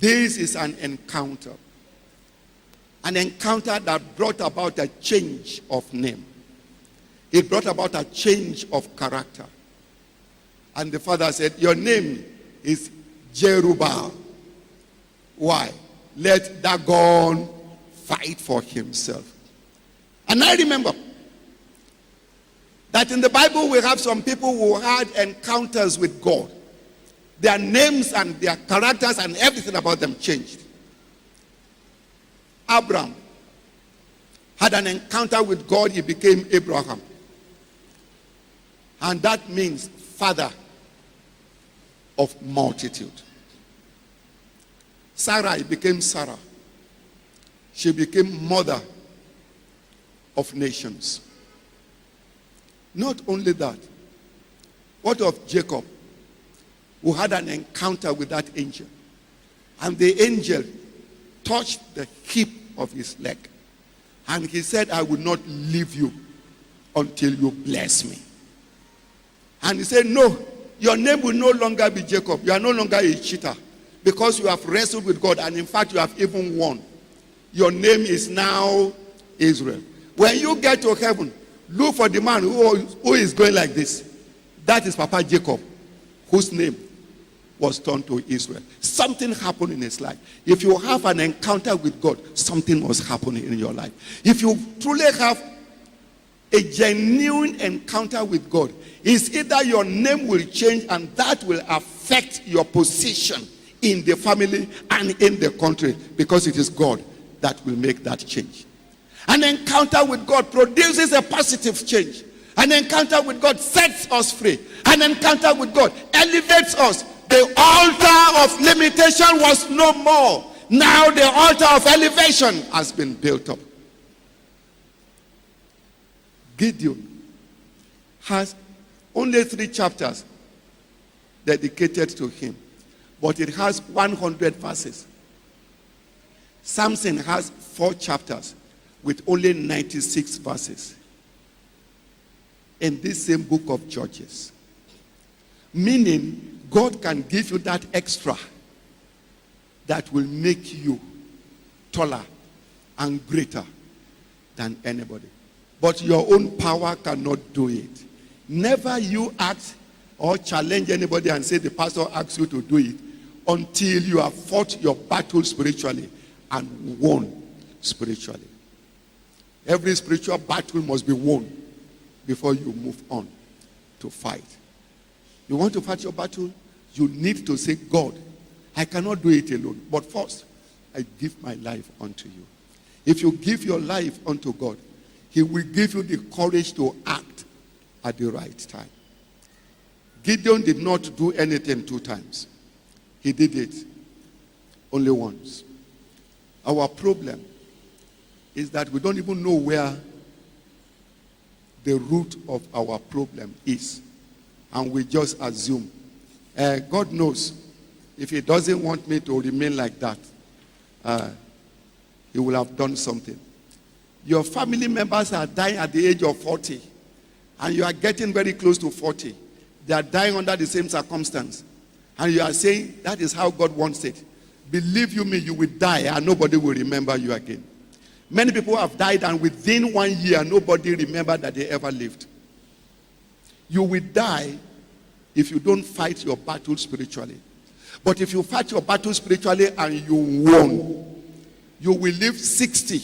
This is an encounter. An encounter that brought about a change of name. It brought about a change of character. And the father said, your name is Jerubbaal. Why? Let Dagon fight for himself. And I remember that in the Bible we have some people who had encounters with God. Their names and their characters and everything about them changed. Abraham had an encounter with God. He became Abraham. And that means father of multitude. Sarai became Sarah. She became mother of nations. Not only that, what of Jacob, who had an encounter with that angel? And the angel touched the hip of his leg. And he said, I will not leave you until you bless me. And he said, no, your name will no longer be Jacob. You are no longer a cheater, because you have wrestled with God, and in fact you have even won. Your name is now Israel. When you get to heaven, look for the man who is going like this. That is Papa Jacob, whose name was turned to Israel. Something happened in his life. If you have an encounter with God, something was happening in your life. If you truly have a genuine encounter with God, it's either your name will change, and that will affect your position in the family and in the country, because it is God that will make that change. An encounter with God produces a positive change. An encounter with God sets us free. An encounter with God elevates us. The altar of limitation was no more. Now the altar of elevation has been built up. Gideon has only 3 chapters dedicated to him, but it has 100 verses. Samson has 4 chapters with only 96 verses in this same book of Judges. Meaning, God can give you that extra that will make you taller and greater than anybody. But your own power cannot do it. Never you act or challenge anybody and say the pastor asks you to do it until you have fought your battle spiritually and won spiritually. Every spiritual battle must be won before you move on to fight. You want to fight your battle? You need to say, God, I cannot do it alone. But first, I give my life unto you. If you give your life unto God, he will give you the courage to act at the right time. Gideon did not do anything 2 times. He did it only once. Our problem is that we don't even know where the root of our problem is. And we just assume. God knows, if he doesn't want me to remain like that, he will have done something. Your family members are dying at the age of 40, and you are getting very close to 40. They are dying under the same circumstance, and you are saying that is how God wants it. Believe you me, you will die and nobody will remember you again. Many people have died, and within 1 year nobody remembered that they ever lived. You will die if you don't fight your battle spiritually. But if you fight your battle spiritually and you won, you will live 60